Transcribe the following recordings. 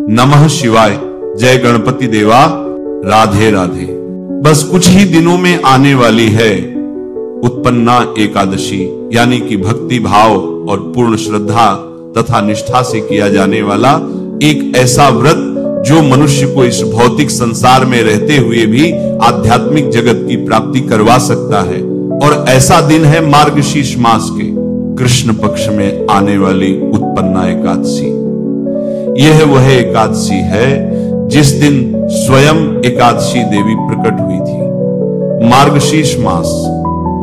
नमः शिवाय, जय गणपति देवा, राधे राधे। बस कुछ ही दिनों में आने वाली है उत्पन्ना एकादशी, यानी कि भक्ति भाव और पूर्ण श्रद्धा तथा निष्ठा से किया जाने वाला एक ऐसा व्रत जो मनुष्य को इस भौतिक संसार में रहते हुए भी आध्यात्मिक जगत की प्राप्ति करवा सकता है। और ऐसा दिन है मार्गशीर्ष मास के कृष्ण पक्ष में आने वाली उत्पन्ना एकादशी। यह वह एकादशी है जिस दिन स्वयं एकादशी देवी प्रकट हुई थी। मार्गशीर्ष मास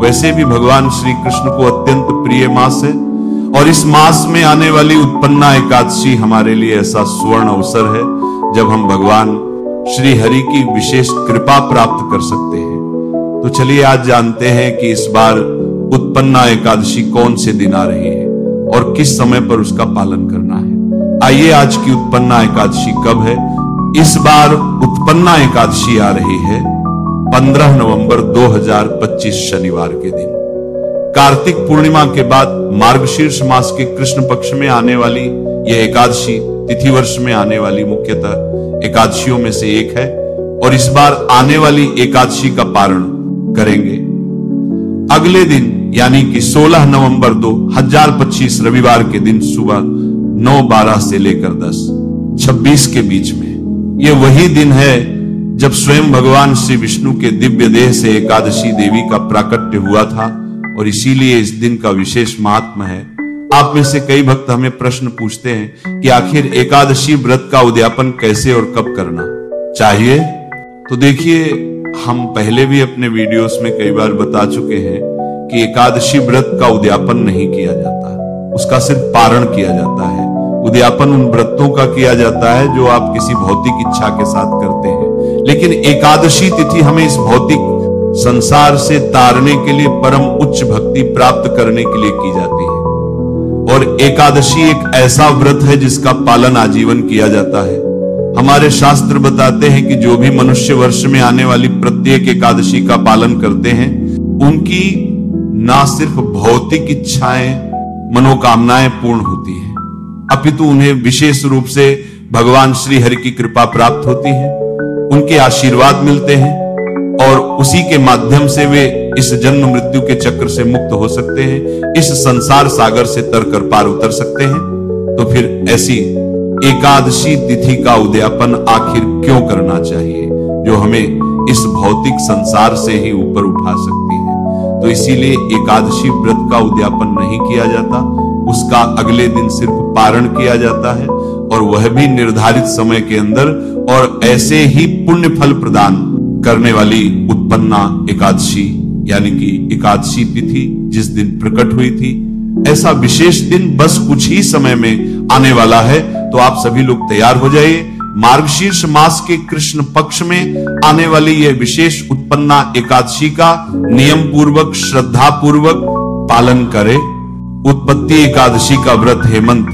वैसे भी भगवान श्री कृष्ण को अत्यंत प्रिय मास है, और इस मास में आने वाली उत्पन्ना एकादशी हमारे लिए ऐसा सुवर्ण अवसर है जब हम भगवान श्री हरि की विशेष कृपा प्राप्त कर सकते हैं। तो चलिए आज जानते हैं कि इस बार उत्पन्ना एकादशी कौन से दिन आ रही है और किस समय पर उसका पालन करना है। आइए, आज की उत्पन्ना एकादशी कब है? इस बार उत्पन्ना एकादशी आ रही है 15 नवंबर 2025 शनिवार के दिन। कार्तिक पूर्णिमा के बाद मार्गशीर्ष मास के कृष्ण पक्ष में आने वाली यह एकादशी तिथि वर्ष में आने वाली मुख्यतः एकादशियों में से एक है, और इस बार आने वाली एकादशी का पारण करेंगे अगले दिन, यानी कि 16 नवंबर 2025 रविवार के दिन सुबह 9:12 से लेकर 10:26 के बीच में। यह वही दिन है जब स्वयं भगवान श्री विष्णु के दिव्य देह से एकादशी देवी का प्राकट्य हुआ था, और इसीलिए इस दिन का विशेष महात्मा है। आप में से कई भक्त हमें प्रश्न पूछते हैं कि आखिर एकादशी व्रत का उद्यापन कैसे और कब करना चाहिए। तो देखिए, हम पहले भी अपने वीडियोस में कई बार बता चुके हैं कि एकादशी व्रत का उद्यापन नहीं किया जाता, उसका सिर्फ पारण किया जाता है। उद्यापन उन व्रतों का किया जाता है जो आप किसी भौतिक इच्छा के साथ करते हैं, लेकिन एकादशी तिथि हमें इस भौतिक संसार से तारने के लिए, परम उच्च भक्ति प्राप्त करने के लिए की जाती है। और एकादशी एक ऐसा व्रत है जिसका पालन आजीवन किया जाता है। हमारे शास्त्र बताते हैं कि जो भी मनुष्य वर्ष में आने वाली प्रत्येक एकादशी का पालन करते हैं, उनकी ना सिर्फ भौतिक इच्छाएं, मनोकामनाएं पूर्ण होती हैं, अपितु उन्हें विशेष रूप से भगवान श्री हरि की कृपा प्राप्त होती है, उनके आशीर्वाद मिलते हैं, और उसी के माध्यम से वे इस जन्म मृत्यु के चक्र से मुक्त हो सकते हैं, इस संसार सागर से तरकर पार उतर सकते हैं। तो फिर ऐसी एकादशी तिथि का उद्यापन आखिर क्यों करना चाहिए, जो हमें इस भौतिक संसार से ही ऊपर उठा सकती है। तो इसीलिए एकादशी व्रत का उद्यापन नहीं किया जाता, उसका अगले दिन सिर्फ पारण किया जाता है, और वह भी निर्धारित समय के अंदर, और ऐसे ही पुण्य फल प्रदान करने वाली उत्पन्ना एकादशी, यानी कि एकादशी तिथि जिस दिन प्रकट हुई थी, ऐसा विशेष दिन बस कुछ ही समय में आने वाला है। तो आप सभी लोग तैयार हो जाइए। मार्गशीर्ष मास के कृष्ण पक्ष में आने वाली यह विशेष उत्पन्ना एकादशी का नियम पूर्वक, श्रद्धा पूर्वक पालन करें। उत्पत्ति एकादशी का व्रत हेमंत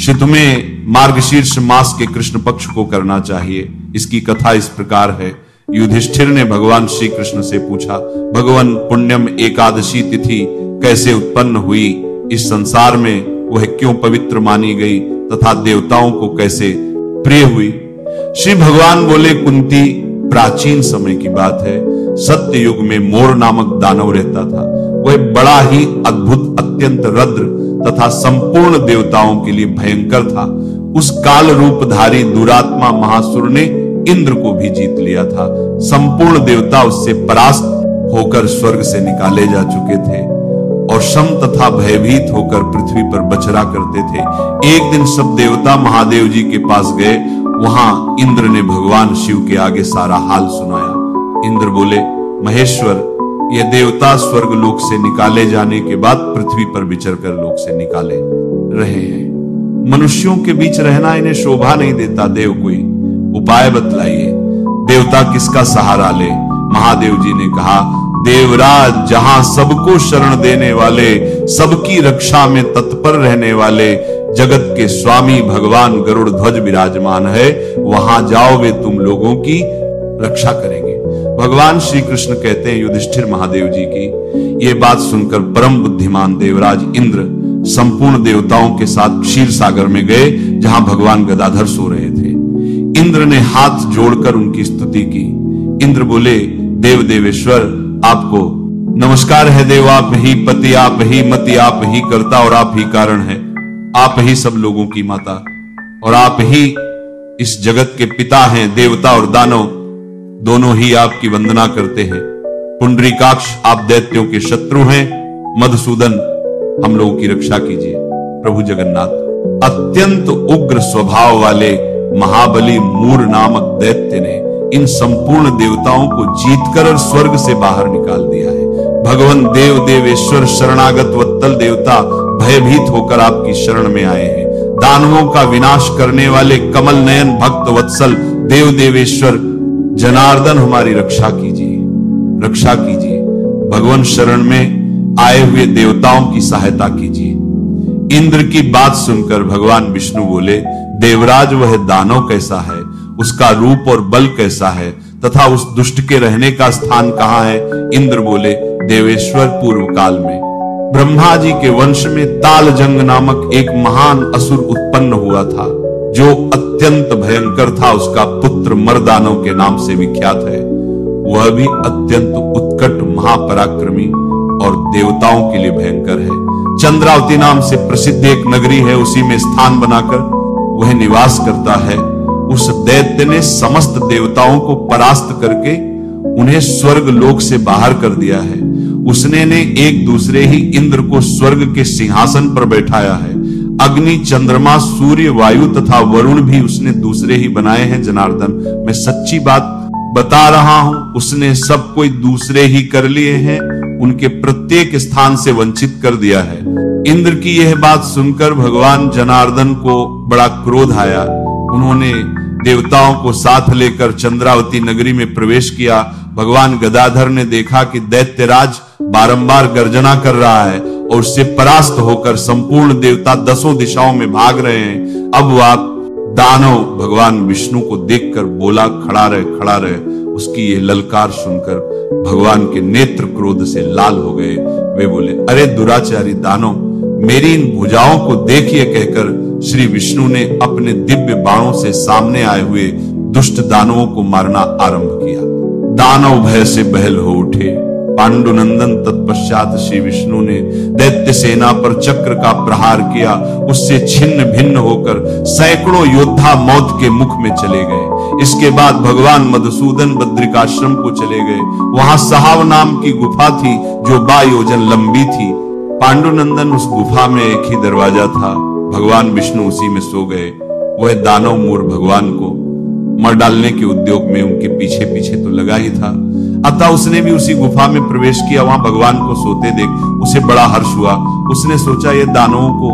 ऋतु में मार्गशीर्ष मास के कृष्ण पक्ष को करना चाहिए। इसकी कथा इस प्रकार है। युधिष्ठिर ने भगवान श्री कृष्ण से पूछा, भगवान पुण्यम एकादशी तिथि कैसे उत्पन्न हुई, इस संसार में वह क्यों पवित्र मानी गई तथा देवताओं को कैसे प्रिय हुई। श्री भगवान बोले, कुंती, प्राचीन समय की बात है, सत्य युग में मोर नामक दानव रहता था। वह बड़ा ही अद्भुत, अत्यंत रद्र तथा संपूर्ण देवताओं के लिए भयंकर था। उस काल रूपधारी दुरात्मा महासुर ने इंद्र को भी जीत लिया था। संपूर्ण देवता उससे परास्त होकर स्वर्ग से निकाले जा चुके थे, और शम तथा भयभीत होकर पृथ्वी पर बचरा करते थे। एक दिन सब देवता महादेव जी के पास गए। वहां इंद्र ने भगवान शिव के आगे सारा हाल सुनाया। इंद्र बोले, महेश्वर, ये देवता स्वर्ग लोक से निकाले जाने के बाद पृथ्वी पर विचर कर लोक से निकाले रहे हैं। मनुष्यों के बीच रहना इन्हें शोभा नहीं देता। देव, कोई उपाय बतलाइए, देवता किसका सहारा ले। महादेव जी ने कहा, देवराज, जहां सबको शरण देने वाले, सबकी रक्षा में तत्पर रहने वाले जगत के स्वामी भगवान गरुड़ ध्वज विराजमान है, वहां जाओ, वे तुम लोगों की रक्षा करेंगे। भगवान श्री कृष्ण कहते हैं युधिष्ठिर महादेव जी की ये बात सुनकर परम बुद्धिमान देवराज इंद्र संपूर्ण देवताओं के साथ क्षीर सागर में गए, जहां भगवान गदाधर सो रहे थे। इंद्र ने हाथ जोड़कर उनकी स्तुति की। इंद्र बोले, देव देवेश्वर आपको नमस्कार है। देव आप ही पति, आप ही मति, आप ही कर्ता और आप ही कारण है। आप ही सब लोगों की माता और आप ही इस जगत के पिता हैं। देवता और दानव दोनों ही आपकी वंदना करते हैं। पुंडरीकाक्ष आप दैत्यों के शत्रु हैं। मधुसूदन हम लोगों की रक्षा कीजिए। प्रभु जगन्नाथ अत्यंत उग्र स्वभाव वाले महाबली मूर नामक दैत्य ने इन संपूर्ण देवताओं को जीतकर और स्वर्ग से बाहर निकाल दिया है। भगवान देव देवेश्वर शरणागत वत्सल देवता भयभीत होकर आपकी शरण में आए हैं। दानवों का विनाश करने वाले कमल नयन भक्त वत्सल देव देवेश्वर जनार्दन हमारी रक्षा कीजिए, रक्षा कीजिए। भगवान शरण में आए हुए देवताओं की सहायता कीजिए। इंद्र की बात सुनकर भगवान विष्णु बोले, देवराज वह दानव कैसा है, उसका रूप और बल कैसा है तथा उस दुष्ट के रहने का स्थान कहां है? इंद्र बोले, देवेश्वर पूर्व काल में ब्रह्मा जी के वंश में तालजंग नामक एक महान असुर उत्पन्न हुआ था, जो अत्यंत भयंकर था। उसका पुत्र मर्दानव के नाम से विख्यात है। वह भी अत्यंत उत्कट महापराक्रमी और देवताओं के लिए भयंकर है। चंद्रावती नाम से प्रसिद्ध एक नगरी है, उसी में स्थान बनाकर वह निवास करता है। उस दैत्य ने समस्त देवताओं को परास्त करके उन्हें स्वर्ग लोक से बाहर कर दिया है। उसने ने एक दूसरे ही इंद्र को स्वर्ग के सिंहासन पर बैठाया है। अग्नि, चंद्रमा, सूर्य, वायु तथा वरुण भी उसने दूसरे ही बनाए हैं। जनार्दन मैं सच्ची बात बता रहा हूं, उसने सब कोई दूसरे ही कर लिए हैं, उनके प्रत्येक स्थान से वंचित कर दिया है। इंद्र की यह बात सुनकर भगवान जनार्दन को बड़ा क्रोध आया। उन्होंने देवताओं को साथ लेकर चंद्रावती नगरी में प्रवेश किया। भगवान गदाधर ने देखा कि दैत्यराज बारंबार गर्जना कर रहा है और उससे परास्त होकर संपूर्ण देवता दसों दिशाओं में भाग रहे हैं। अब वह दानव भगवान विष्णु को देखकर बोला, खड़ा रहे, खड़ा रहे। उसकी यह ललकार सुनकर भगवान के नेत्र क्रोध से लाल हो गए। वे बोले, अरे दुराचारी दानव, मेरी इन भुजाओं को देखिए कहकर श्री विष्णु ने अपने दिव्य बाणों से सामने आए हुए दुष्ट दानवों को मारना आरंभ किया। दानव भय से बहल हो उठे। पांडुनंदन तत्पश्चात श्री विष्णु ने दैत्य सेना पर चक्र का प्रहार किया। उससे छिन्न भिन्न होकर सैकड़ों योद्धा मौत के मुख में चले गए। इसके बाद भगवान मधुसूदन बद्रिकाश्रम को चले गए। वहां सहाव नाम की गुफा थी जो 12 योजन लंबी थी। पांडुनंदन उस गुफा में एक ही दरवाजा था। भगवान विष्णु उसी में सो गए। वह दानव मूर भगवान को मर डालने के उद्योग में उनके पीछे पीछे तो लगा ही था। अतः उसने भी उसी गुफा में प्रवेश किया। वहां भगवान को सोते देख उसे बड़ा हर्ष हुआ। उसने सोचा, यह दानवों को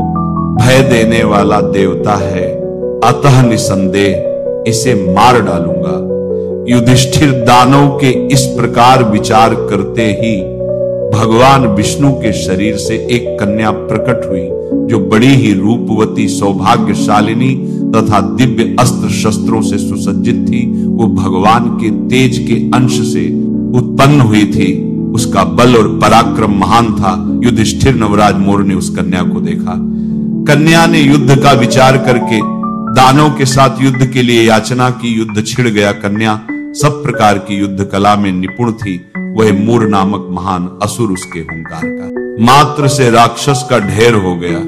भय देने वाला देवता है, अतः निसंदेह इसे मार डालूंगा। युधिष्ठिर दानव के इस प्रकार विचार करते ही भगवान विष्णु के शरीर से एक कन्या प्रकट हुई, जो बड़ी ही रूपवती, सौभाग्यशालिनी तथा दिव्य अस्त्र शस्त्रों से सुसज्जित थी। वो भगवान के तेज के अंश से उत्पन्न हुई थी। उसका बल और पराक्रम महान था। युधिष्ठिर नवराज मोर ने उस कन्या को देखा। कन्या ने युद्ध का विचार करके दानव के साथ युद्ध के लिए याचना की। युद्ध छिड़ गया। कन्या सब प्रकार की युद्ध कला में निपुण थी। वह मूर नामक महान असुर उसके हुंकार का मात्र से राक्षस का ढेर हो गया।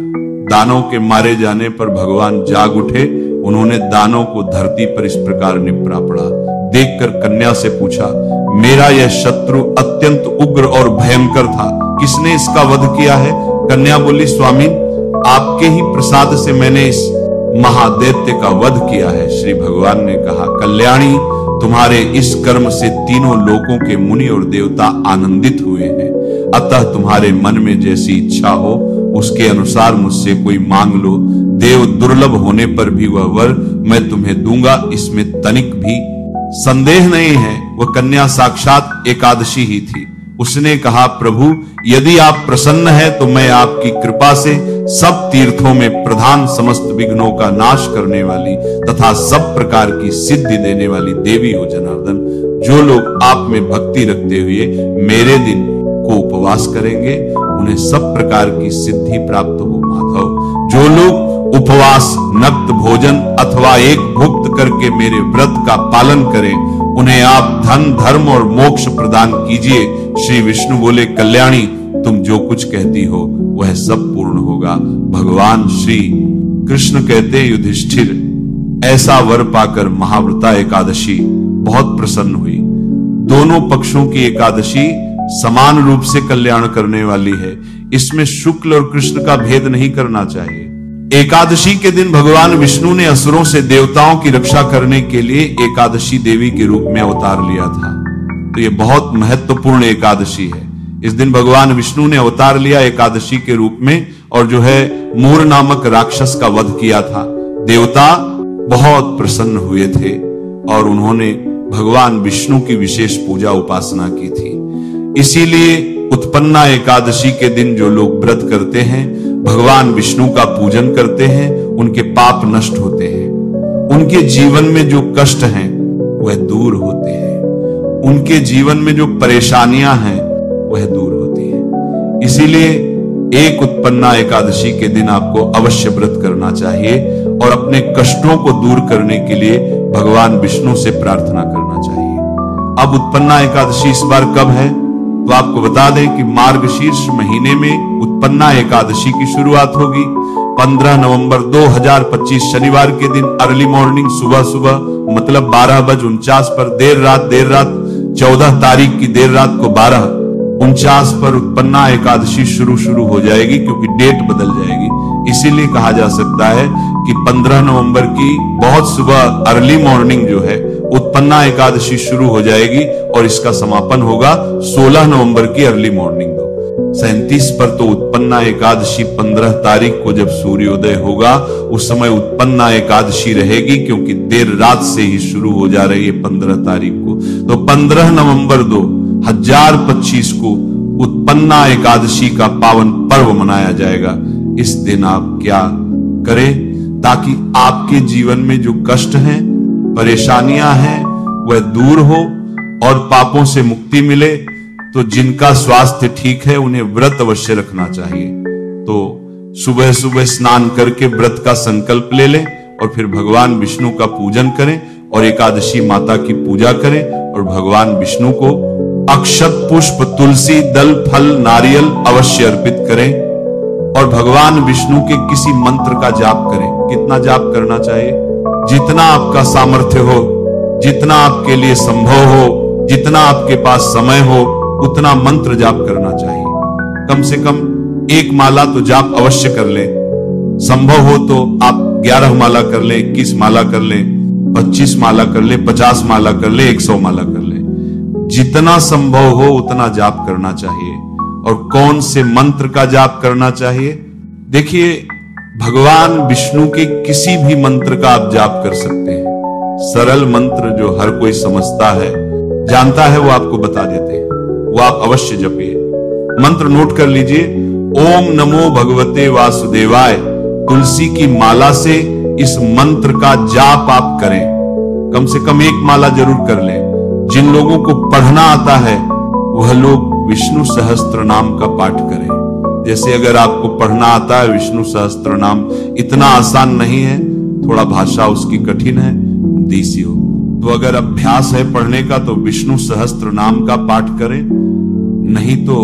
दानव के मारे जाने पर भगवान जाग उठे। उन्होंने दानव को धरती पर इस प्रकार निपरा पड़ा। देखकर कन्या से पूछा, मेरा यह शत्रु अत्यंत उग्र और भयंकर था, किसने इसका वध किया है? कन्या बोली, स्वामी आपके ही प्रसाद से मैंने इस महादैत्य का वध किया है। श्री भगवान ने कहा, कल्याणी तुम्हारे इस कर्म से तीनों लोकों के मुनि और देवता आनंदित हुए हैं। अतः तुम्हारे मन में जैसी इच्छा हो उसके अनुसार मुझसे कोई मांग लो। देव दुर्लभ होने पर भी वह वर मैं तुम्हें दूंगा, इसमें तनिक भी संदेह नहीं है। वह कन्या साक्षात एकादशी ही थी। उसने कहा, प्रभु यदि आप प्रसन्न हैं तो मैं आपकी कृपा से सब तीर्थों में प्रधान, समस्त विघ्नों का नाश करने वाली तथा सब प्रकार की सिद्धि देने वाली देवी हो जनार्दन। जो लोग आप में भक्ति रखते हुए मेरे दिन को उपवास करेंगे उन्हें सब प्रकार की सिद्धि प्राप्त हो माधव। जो लोग उपवास, नक्त भोजन अथवा एक भुक्त करके मेरे व्रत का पालन करें उन्हें आप धन, धर्म और मोक्ष प्रदान कीजिए। श्री विष्णु बोले, कल्याणी तुम जो कुछ कहती हो वह सब पूर्ण होगा। भगवान श्री कृष्ण कहते, युधिष्ठिर ऐसा वर पाकर महाव्रता एकादशी बहुत प्रसन्न हुई। दोनों पक्षों की एकादशी समान रूप से कल्याण करने वाली है, इसमें शुक्ल और कृष्ण का भेद नहीं करना चाहिए। एकादशी के दिन भगवान विष्णु ने असुरों से देवताओं की रक्षा करने के लिए एकादशी देवी के रूप में अवतार लिया था। तो यह बहुत महत्वपूर्ण एकादशी है। इस दिन भगवान विष्णु ने अवतार लिया एकादशी के रूप में और जो है मूर नामक राक्षस का वध किया था। देवता बहुत प्रसन्न हुए थे और उन्होंने भगवान विष्णु की विशेष पूजा उपासना की थी। इसीलिए उत्पन्ना एकादशी के दिन जो लोग व्रत करते हैं, भगवान विष्णु का पूजन करते हैं, उनके पाप नष्ट होते हैं, उनके जीवन में जो कष्ट हैं वह दूर होते हैं, उनके जीवन में जो परेशानियां हैं वह दूर होती हैं। इसीलिए एक उत्पन्ना एकादशी के दिन आपको अवश्य व्रत करना चाहिए और अपने कष्टों को दूर करने के लिए भगवान विष्णु से प्रार्थना करना चाहिए। अब उत्पन्ना एकादशी इस बार कब है तो आपको बता दें कि मार्गशीर्ष महीने में उत्पन्ना एकादशी की शुरुआत होगी। 15 नवंबर 2025 शनिवार के दिन अर्ली मॉर्निंग सुबह सुबह मतलब 12:49 पर देर रात 14 तारीख की देर रात को 12:49 पर उत्पन्ना एकादशी शुरू हो जाएगी, क्योंकि डेट बदल जाएगी। इसीलिए कहा जा सकता है कि 15 नवंबर की बहुत सुबह अर्ली मॉर्निंग जो है उत्पन्ना एकादशी शुरू हो जाएगी और इसका समापन होगा 16 नवंबर की अर्ली मॉर्निंग 37 पर। तो उत्पन्ना एकादशी 15 तारीख को जब सूर्योदय होगा उस समय उत्पन्ना एकादशी रहेगी, क्योंकि देर रात से ही शुरू हो जा रही है 15 तारीख को। तो 15 नवंबर 2025 को उत्पन्ना एकादशी का पावन पर्व मनाया जाएगा। इस दिन आप क्या करें ताकि आपके जीवन में जो कष्ट हैं, परेशानियां हैं वह दूर हो और पापों से मुक्ति मिले। तो जिनका स्वास्थ्य ठीक है उन्हें व्रत अवश्य रखना चाहिए। तो सुबह सुबह स्नान करके व्रत का संकल्प ले लें और फिर भगवान विष्णु का पूजन करें और एकादशी माता की पूजा करें और भगवान विष्णु को अक्षत, पुष्प, तुलसी, दल, फल, नारियल अवश्य अर्पित करें और भगवान विष्णु के किसी मंत्र का जाप करें। कितना जाप करना चाहिए? जितना आपका सामर्थ्य हो, जितना आपके लिए संभव हो, जितना आपके पास समय हो उतना मंत्र जाप करना चाहिए। कम से कम 1 माला तो जाप अवश्य कर लें। संभव हो तो आप 11 माला कर लें, 21 माला कर लें, 25 माला कर लें, 50 माला कर लें, 100 माला कर लें। जितना संभव हो उतना जाप करना चाहिए। और कौन से मंत्र का जाप करना चाहिए? देखिए, भगवान विष्णु के किसी भी मंत्र का आप जाप कर सकते हैं। सरल मंत्र जो हर कोई समझता है, जानता है, वो आपको बता देते हैं, वो आप अवश्य जपिए। मंत्र नोट कर लीजिए। ओम नमो भगवते वासुदेवाय। तुलसी की माला से इस मंत्र का जाप आप करें। कम से कम 1 माला जरूर कर लें। जिन लोगों को पढ़ना आता है वह लोग विष्णु सहस्त्र नाम का पाठ करें। जैसे अगर आपको पढ़ना आता है विष्णु सहस्त्र नाम, इतना आसान नहीं है, थोड़ा भाषा उसकी कठिन है, देसी हो। तो अगर अभ्यास है पढ़ने का तो विष्णु सहस्त्र नाम का पाठ करें, नहीं तो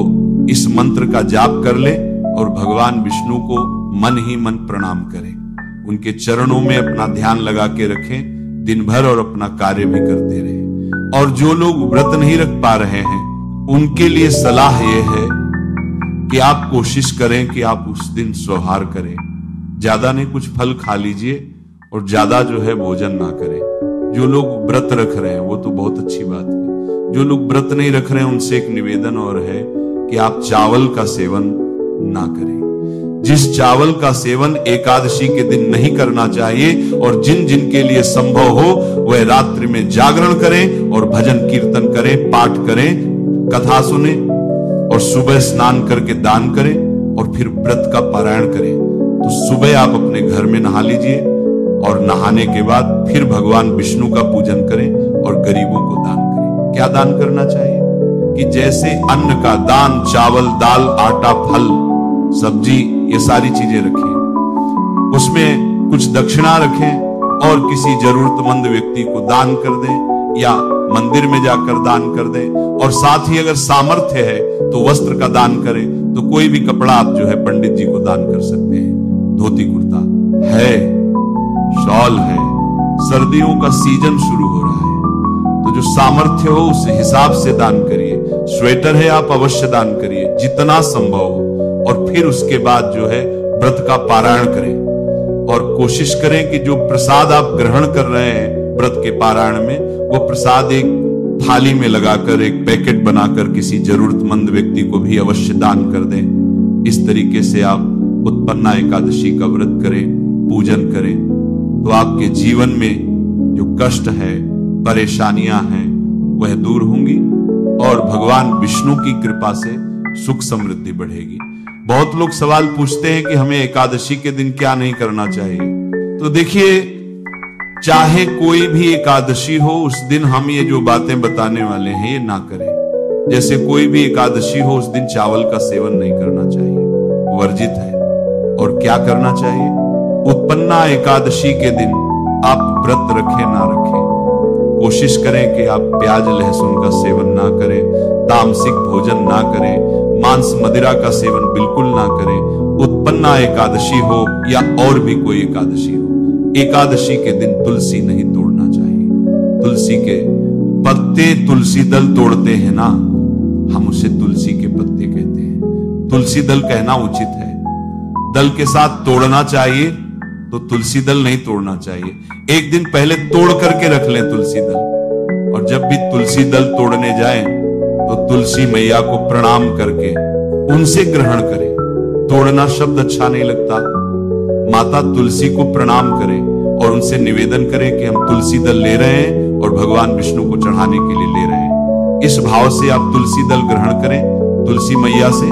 इस मंत्र का जाप कर ले और भगवान विष्णु को मन ही मन प्रणाम करें। उनके चरणों में अपना ध्यान लगा के रखें दिन भर और अपना कार्य भी करते रहें। और जो लोग व्रत नहीं रख पा रहे हैं उनके लिए सलाह यह है कि आप कोशिश करें कि आप उस दिन स्वहार करें। ज्यादा नहीं, कुछ फल खा लीजिए और ज्यादा जो है भोजन ना करें। जो लोग व्रत रख रहे हैं वो तो बहुत अच्छी बात है। जो लोग व्रत नहीं रख रहे हैं उनसे एक निवेदन और है कि आप चावल का सेवन ना करें। जिस चावल का सेवन एकादशी के दिन नहीं करना चाहिए और जिन जिन के लिए संभव हो वह रात्रि में जागरण करें और भजन कीर्तन करें, पाठ करें, कथा सुने और सुबह स्नान करके दान करें और फिर व्रत का पारायण करें। तो सुबह आप अपने घर में नहा लीजिए और नहाने के बाद फिर भगवान विष्णु का पूजन करें और गरीबों को दान करें। क्या क्या दान करना चाहिए कि जैसे अन्न का दान, चावल, दाल, आटा, फल, सब्जी, ये सारी चीजें रखें, उसमें कुछ दक्षिणा रखें और किसी जरूरतमंद व्यक्ति को दान कर दें या मंदिर में जाकर दान कर दें। और साथ ही अगर सामर्थ्य है तो वस्त्र का दान करें, तो कोई भी कपड़ा आप जो है पंडित जी को दान कर सकते हैं। धोती कुर्ता है, शॉल है, सर्दियों का सीजन शुरू हो रहा है, तो जो सामर्थ्य हो उस हिसाब से दान करिए। स्वेटर है, आप अवश्य दान करिए जितना संभव हो। और फिर उसके बाद जो है व्रत का पारायण करें और कोशिश करें कि जो प्रसाद आप ग्रहण कर रहे हैं व्रत के पारायण में, वो प्रसाद एक थाली में लगाकर, एक पैकेट बनाकर किसी जरूरतमंद व्यक्ति को भी अवश्य दान कर दें। इस तरीके से आप उत्पन्ना एकादशी का व्रत करें, पूजन करें, तो आपके जीवन में जो कष्ट है, परेशानियां हैं, वह दूर होंगी और भगवान विष्णु की कृपा से सुख समृद्धि बढ़ेगी। बहुत लोग सवाल पूछते हैं कि हमें एकादशी के दिन क्या नहीं करना चाहिए। तो देखिए, चाहे कोई भी एकादशी हो, उस दिन हम ये जो बातें बताने वाले हैं ये ना करें। जैसे कोई भी एकादशी हो, उस दिन चावल का सेवन नहीं करना चाहिए, वर्जित है। और क्या करना चाहिए? उत्पन्ना एकादशी के दिन आप व्रत रखें ना रखें, कोशिश करें कि आप प्याज लहसुन का सेवन ना करें, तामसिक भोजन ना करें, मांस मदिरा का सेवन बिल्कुल ना करें। उत्पन्ना एकादशी हो या और भी कोई एकादशी हो, एकादशी के दिन तुलसी नहीं तोड़ना चाहिए। तुलसी के पत्ते, तुलसी दल तोड़ते हैं ना, हम उसे तुलसी के पत्ते कहते हैं। तुलसी दल कहना उचित है। दल के साथ तोड़ना चाहिए तो तुलसी दल नहीं तोड़ना चाहिए। एक दिन पहले तोड़ करके रख लें तुलसी दल, और जब भी तुलसी दल तोड़ने जाएं तो तुलसी मैया को प्रणाम करके उनसे ग्रहण करें। तोड़ना शब्द अच्छा नहीं लगता। माता तुलसी को प्रणाम करें और उनसे निवेदन करें कि हम तुलसी दल ले रहे हैं और भगवान विष्णु को चढ़ाने के लिए ले रहे हैं। इस भाव से आप तुलसी दल ग्रहण करें तुलसी मैया से,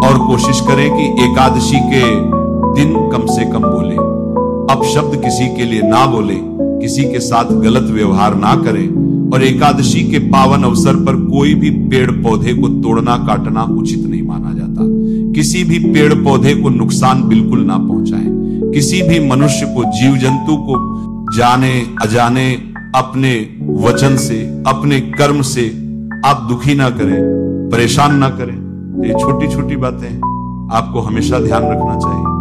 और कोशिश करें कि एकादशी के दिन कम से कम बोले, अपशब्द किसी के लिए ना बोले, किसी के साथ गलत व्यवहार ना करें। और एकादशी के पावन अवसर पर कोई भी पेड़ पौधे को तोड़ना काटना उचित नहीं माना जाता। किसी भी पेड़ पौधे को नुकसान बिल्कुल ना पहुंचाएं। किसी भी मनुष्य को, जीव जंतु को जाने अजाने अपने वचन से, अपने कर्म से आप दुखी ना करें, परेशान ना करें। ये छोटी छोटी बातें आपको हमेशा ध्यान रखना चाहिए।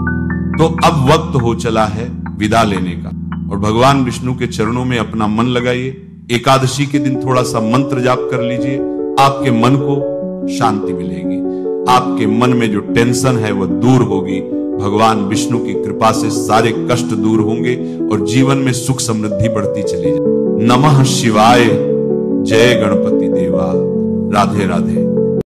तो अब वक्त हो चला है विदा लेने का, और भगवान विष्णु के चरणों में अपना मन लगाइए। एकादशी के दिन थोड़ा सा मंत्र जाप कर लीजिए, आपके मन को शांति मिलेगी। आपके मन में जो टेंशन है वह दूर होगी। भगवान विष्णु की कृपा से सारे कष्ट दूर होंगे और जीवन में सुख समृद्धि बढ़ती चली जाए। नमः शिवाय। जय गणपति देवा। राधे राधे।